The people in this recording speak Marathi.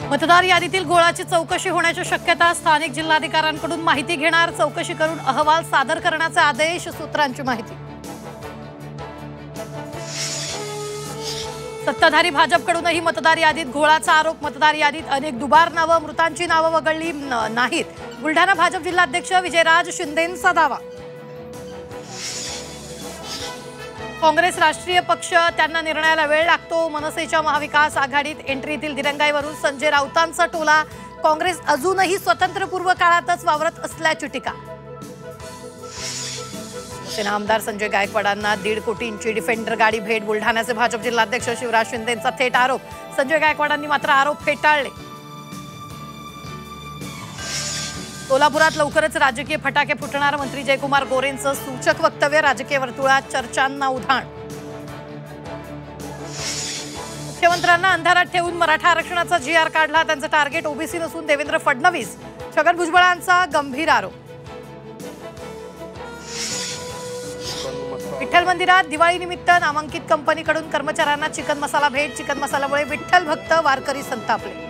मतदार यादीतील घोळाची चौकशी होण्याची शक्यता, स्थानिक जिल्हाधिकाऱ्यांकडून माहिती घेणार, चौकशी करून अहवाल सादर करण्याचे आदेश, सूत्रांची माहिती। सत्ताधारी भाजपकडूनही मतदार यादीत घोळाचा आरोप, मतदार यादीत अनेक दुबार नावं, मृतांची नावं वगळली नाहीत, बुलढाणा भाजप जिल्हाध्यक्ष विजयराज शिंदेंचा दावा। काँग्रेस राष्ट्रीय पक्ष, त्यांना निर्णयाला वेळ लागतो, मनसेच्या महाविकास आघाडीत एंट्रीतील दिरंगाईवरून संजय राऊतांचा टोला, काँग्रेस अजूनही स्वतंत्रपूर्व काळातच वावरत असल्याची टीका। सेना आमदार संजय गायकवाडांना 1.5 कोटींची डिफेंडर गाडी भेट, बुलढाण्याचे भाजप जिल्हाध्यक्ष शिवराज शिंदेंचा थेट आरोप, संजय गायकवाडांनी मात्र आरोप फेटाळले। सोलापुरात लवकरच राजकीय फटाके फुटणार, मंत्री जयकुमार गोरेंचं सूचक वक्तव्य, राजकीय वर्तुळात चर्चांना उधाण। मुख्यमंत्र्यांना अंधारात ठेवून मराठा आरक्षणाचा GR काढला, त्यांचं टार्गेट ओबीसी नसून देवेंद्र फडणवीस, छगन भुजबळांचा गंभीर आरोप। विठ्ठल मंदिरात दिवाळीनिमित्त नामांकित कंपनीकडून कर्मचाऱ्यांना चिकन मसाला भेट, चिकन मसाल्यामुळे विठ्ठल भक्त वारकरी संतापले।